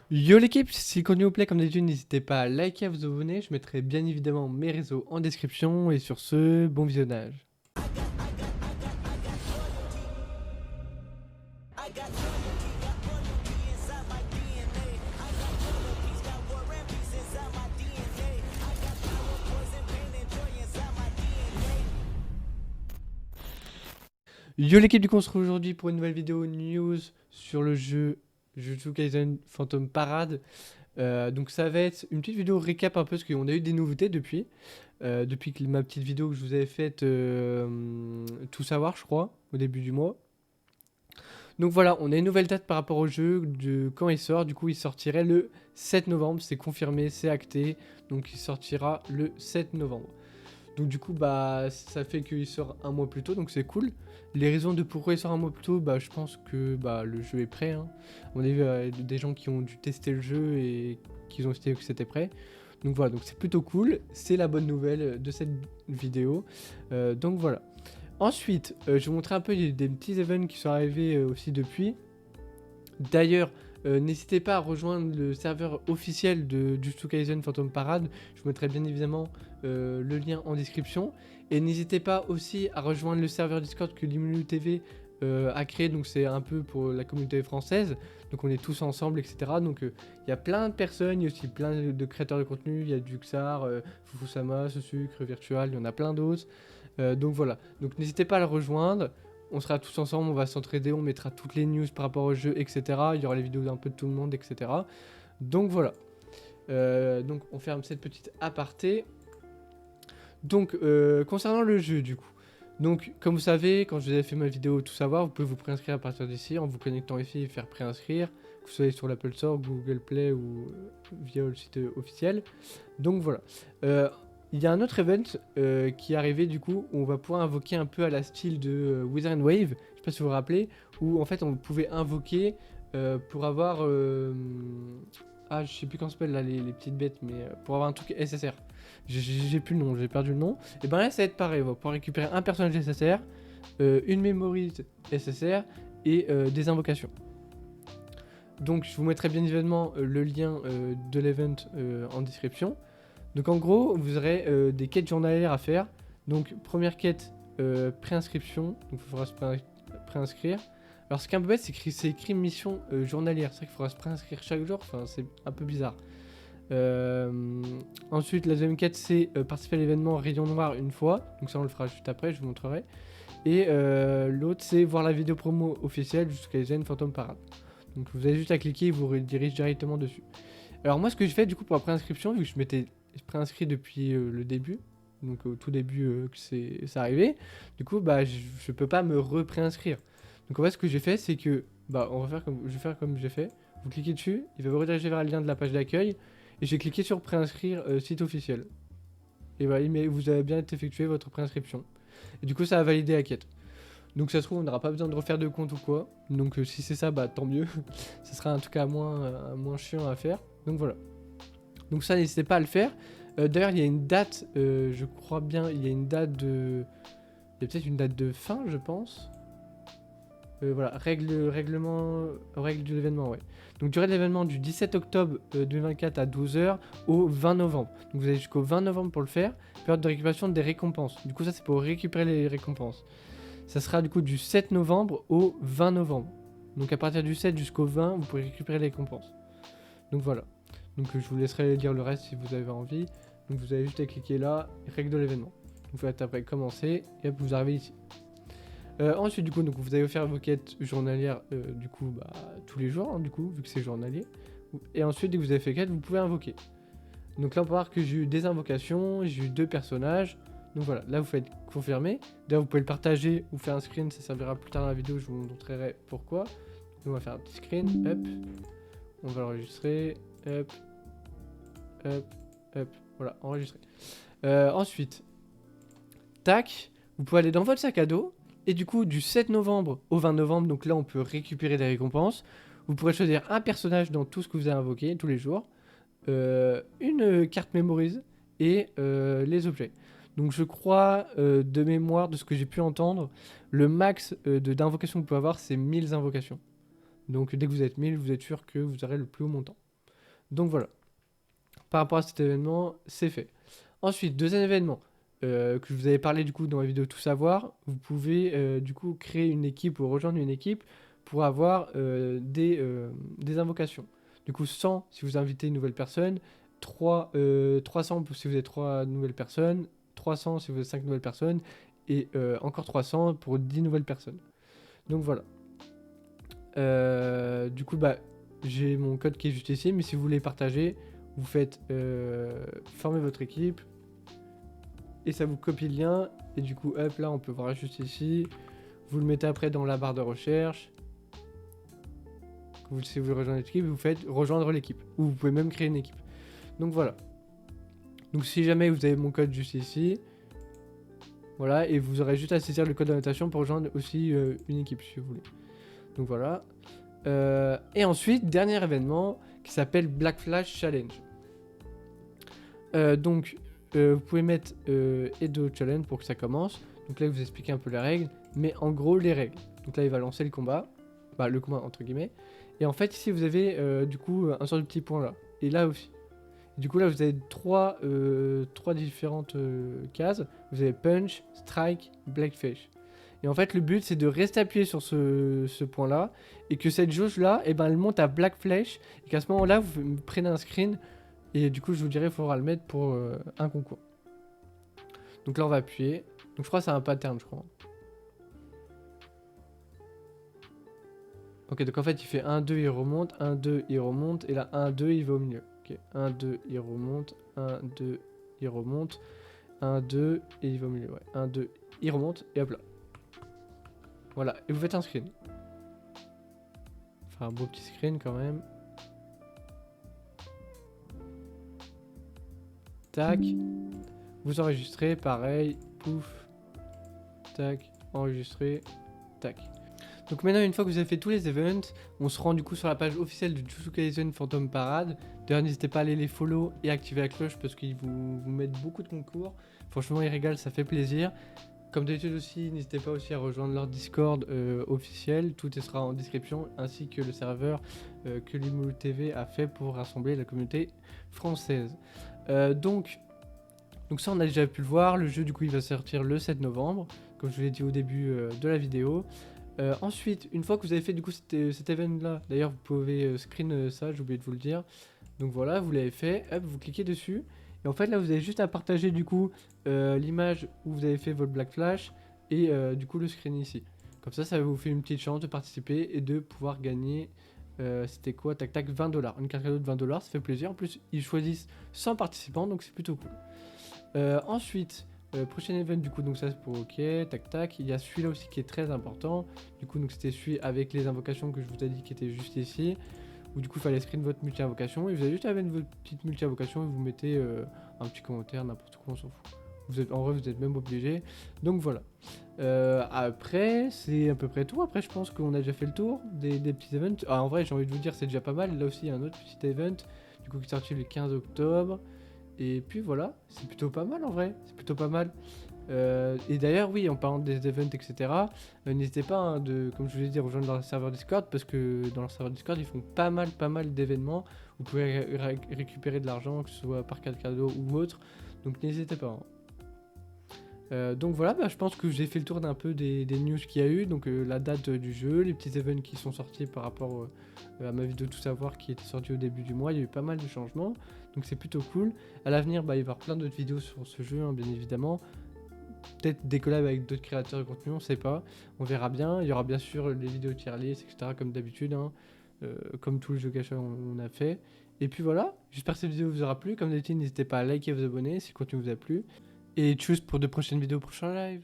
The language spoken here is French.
Yo l'équipe, si le contenu vous plaît, comme d'habitude, n'hésitez pas à liker, à vous abonner. Je mettrai bien évidemment mes réseaux en description. Et sur ce, bon visionnage. Yo l'équipe, du coup on se retrouve aujourd'hui pour une nouvelle vidéo news sur le jeu Jujutsu Kaisen Phantom Parade. Donc ça va être une petite vidéo récap un peu, parce qu'on a eu des nouveautés depuis ma petite vidéo que je vous avais faite, tout savoir je crois, au début du mois. Donc voilà, on a une nouvelle date par rapport au jeu, de quand il sort. Du coup, il sortirait le 7 novembre, c'est confirmé, c'est acté. Donc il sortira le 7 novembre. Donc du coup, bah, ça fait qu'il sort un mois plus tôt, donc c'est cool. Les raisons de pourquoi il sort un mois plus tôt, bah, je pense que bah, le jeu est prêt, hein. On a vu des gens qui ont dû tester le jeu et qui ont estimé que c'était prêt. Donc voilà, donc c'est plutôt cool. C'est la bonne nouvelle de cette vidéo. Donc voilà. Ensuite, je vais vous montrer un peu des petits events qui sont arrivés aussi depuis. D'ailleurs, n'hésitez pas à rejoindre le serveur officiel de Jujutsu Kaisen Phantom Parade. Je vous mettrai bien évidemment le lien en description. Et n'hésitez pas aussi à rejoindre le serveur Discord que Limulu TV a créé. Donc c'est un peu pour la communauté française. Donc on est tous ensemble, etc. Donc il y a plein de personnes, il y a aussi plein de créateurs de contenu. Il y a Duxar, Fufusama, Sucre, Virtual, il y en a plein d'autres. Donc voilà, donc n'hésitez pas à le rejoindre. On sera tous ensemble, on va s'entraider, on mettra toutes les news par rapport au jeu, etc. Il y aura les vidéos d'un peu de tout le monde, etc. Donc voilà. Donc on ferme cette petite aparté. Donc concernant le jeu du coup. Donc comme vous savez, quand je vous avais fait ma vidéo tout savoir, vous pouvez vous préinscrire à partir d'ici en vous connectant ici et faire préinscrire. Que vous soyez sur l'Apple Store, Google Play ou via le site officiel. Donc voilà. Il y a un autre event qui est arrivé du coup où on va pouvoir invoquer un peu à la style de Wizard and Wave, je sais pas si vous vous rappelez, où en fait on pouvait invoquer pour avoir ah je sais plus comment ça s'appelle là les petites bêtes, mais pour avoir un truc SSR. J'ai plus le nom, j'ai perdu le nom. Et ben là ça va être pareil, on va pouvoir récupérer un personnage SSR, une mémorise SSR et des invocations. Donc je vous mettrai bien évidemment le lien de l'event en description. Donc en gros, vous aurez des quêtes journalières à faire. Donc première quête, préinscription. Donc il faudra se préinscrire. Alors ce qui est un peu bête, c'est que c'est écrit mission journalière. C'est vrai qu'il faudra se préinscrire chaque jour. Enfin, c'est un peu bizarre. Ensuite, la deuxième quête, c'est participer à l'événement Rayon Noir une fois. Donc ça, on le fera juste après, je vous montrerai. Et l'autre, c'est voir la vidéo promo officielle jusqu'à les Phantom Parade. Donc vous avez juste à cliquer, il vous redirige directement dessus. Alors moi, ce que je fais du coup pour la préinscription, vu que je m'étais préinscrit depuis le début, donc au tout début que c'est arrivé, du coup bah je peux pas me repréinscrire. Donc en fait ce que j'ai fait c'est que bah on va faire comme je vais faire comme j'ai fait. Vous cliquez dessus, il va vous rediriger vers le lien de la page d'accueil et j'ai cliqué sur préinscrire site officiel. Et voilà, mais vous avez bien effectué votre préinscription. Et du coup ça a validé la quête. Donc ça se trouve on n'aura pas besoin de refaire de compte ou quoi. Donc si c'est ça bah tant mieux. Ça sera en tout cas moins chiant à faire. Donc voilà. Donc ça, n'hésitez pas à le faire. D'ailleurs, il y a une date, je crois bien, il y a une date de... Il y a peut-être une date de fin, je pense. Voilà, règle de l'événement, ouais. Donc durée de l'événement du 17 octobre 2024 à 12 h au 20 novembre. Donc vous avez jusqu'au 20 novembre pour le faire. Période de récupération des récompenses. Du coup, ça, c'est pour récupérer les récompenses. Ça sera du coup du 7 novembre au 20 novembre. Donc à partir du 7 jusqu'au 20, vous pourrez récupérer les récompenses. Donc voilà. Donc je vous laisserai lire le reste si vous avez envie. Donc vous avez juste à cliquer là, règle de l'événement. Vous faites après commencer et hop, vous arrivez ici. Ensuite du coup, donc vous allez faire vos quêtes journalières du coup bah, tous les jours, hein, du coup, vu que c'est journalier. Et ensuite, dès que vous avez fait quête, vous pouvez invoquer. Donc là on peut voir que j'ai eu des invocations, j'ai eu 2 personnages. Donc voilà, là vous faites confirmer. D'ailleurs vous pouvez le partager ou faire un screen, ça servira plus tard dans la vidéo, je vous montrerai pourquoi. Donc on va faire un petit screen, hop. On va l'enregistrer, hop, hop, hop, voilà, enregistré. Ensuite, tac, vous pouvez aller dans votre sac à dos, et du coup, du 7 novembre au 20 novembre, donc là, on peut récupérer des récompenses. Vous pourrez choisir un personnage dans tout ce que vous avez invoqué tous les jours, une carte mémorise et les objets. Donc je crois, de mémoire, de ce que j'ai pu entendre, le max d'invocations que vous pouvez avoir, c'est 1000 invocations. Donc dès que vous êtes 1000, vous êtes sûr que vous aurez le plus haut montant. Donc voilà, par rapport à cet événement, c'est fait. Ensuite, deuxième événement, que je vous avais parlé du coup dans la vidéo Tout Savoir, vous pouvez du coup créer une équipe ou rejoindre une équipe pour avoir des invocations. Du coup 100 si vous invitez une nouvelle personne, 300 si vous êtes 3 nouvelles personnes, 300 si vous êtes 5 nouvelles personnes, et encore 300 pour 10 nouvelles personnes. Donc voilà. Du coup, bah, j'ai mon code qui est juste ici, mais si vous voulez partager, vous faites former votre équipe, et ça vous copie le lien, et du coup, hop, là, on peut voir juste ici. Vous le mettez après dans la barre de recherche. Si vous voulez rejoindre l'équipe, vous faites rejoindre l'équipe, ou vous pouvez même créer une équipe. Donc voilà. Donc si jamais vous avez mon code juste ici, voilà, et vous aurez juste à saisir le code d'invitation pour rejoindre aussi une équipe si vous voulez. Donc voilà. Et ensuite, dernier événement qui s'appelle Black Flash Challenge. Vous pouvez mettre Edo Challenge pour que ça commence. Donc là, il vous expliquer un peu les règles, mais en gros, les règles. Donc là, il va lancer le combat, bah, le combat entre guillemets. Et en fait, ici, vous avez du coup un sort de petit point là, et là aussi. Du coup, là, vous avez trois différentes cases. Vous avez Punch, Strike, Blackfish. Et en fait, le but, c'est de rester appuyé sur ce point-là. Et que cette jauge-là, eh ben, elle monte à Black Flash. Et qu'à ce moment-là, vous prenez un screen. Et du coup, je vous dirais, il faudra le mettre pour un concours. Donc là, on va appuyer. Donc je crois que c'est un pattern, je crois. Ok, donc en fait, il fait 1, 2, il remonte. 1, 2, il remonte. Et là, 1, 2, il va au milieu. Ok, 1, 2, il remonte. 1, 2, il remonte. 1, 2, et il va au milieu. Ouais, 1, 2, il remonte. Et hop là. Voilà, et vous faites un screen. Enfin, un beau petit screen quand même. Tac. Vous enregistrez, pareil. Pouf. Tac. Enregistré. Tac. Donc maintenant, une fois que vous avez fait tous les events, on se rend du coup sur la page officielle de Jujutsu Kaisen Phantom Parade. D'ailleurs, n'hésitez pas à aller les follow et activer la cloche parce qu'ils vous mettent beaucoup de concours. Franchement, ils régalent, ça fait plaisir. Comme d'habitude aussi, n'hésitez pas aussi à rejoindre leur Discord officiel, tout sera en description, ainsi que le serveur que Limou TV a fait pour rassembler la communauté française. Donc ça on a déjà pu le voir, le jeu du coup il va sortir le 7 novembre, comme je vous l'ai dit au début de la vidéo. Ensuite, une fois que vous avez fait du coup cet event là, d'ailleurs vous pouvez screen ça, j'ai oublié de vous le dire. Donc voilà, vous l'avez fait, hop, vous cliquez dessus. Et en fait là vous avez juste à partager du coup l'image où vous avez fait votre Black Flash et du coup le screen ici. Comme ça vous fait une petite chance de participer et de pouvoir gagner, c'était quoi, tac tac, 20 $. Une carte cadeau de 20 $, ça fait plaisir. En plus ils choisissent 100 participants donc c'est plutôt cool. Ensuite, prochain event du coup, donc ça c'est pour ok, tac tac. Il y a celui-là aussi qui est très important. Du coup donc c'était celui avec les invocations que je vous ai dit qui était juste ici. Où du coup il fallait screen votre multi-invocation et vous avez juste à mettre votre petite multi-invocation et vous mettez un petit commentaire, n'importe quoi, on s'en fout. En vrai vous êtes même obligé. Donc voilà. Après c'est à peu près tout. Après je pense qu'on a déjà fait le tour des petits events. Ah, en vrai j'ai envie de vous dire c'est déjà pas mal. Là aussi il y a un autre petit event du coup qui est sorti le 15 octobre. Et puis voilà, c'est plutôt pas mal en vrai, c'est plutôt pas mal. Et d'ailleurs, oui, en parlant des events, etc., n'hésitez pas, hein, comme je vous l'ai dit, rejoindre leur serveur Discord, parce que dans leur serveur Discord, ils font pas mal d'événements. Vous pouvez récupérer de l'argent, que ce soit par carte cadeau ou autre, donc n'hésitez pas. Donc voilà, bah, je pense que j'ai fait le tour d'un peu des news qu'il y a eu, donc la date du jeu, les petits events qui sont sortis par rapport à ma vidéo Tout Savoir qui était sortie au début du mois, il y a eu pas mal de changements, donc c'est plutôt cool. À l'avenir, bah, il va y avoir plein d'autres vidéos sur ce jeu, hein, bien évidemment. Peut-être des collabs avec d'autres créateurs de contenu, on sait pas, on verra bien. Il y aura bien sûr les vidéos tier list, etc. comme d'habitude, hein, comme tous les jeux gacha on a fait. Et puis voilà, j'espère que cette vidéo vous aura plu. Comme d'habitude, n'hésitez pas à liker et vous abonner si le contenu vous a plu. Et tchuss pour de prochaines vidéos, prochains lives.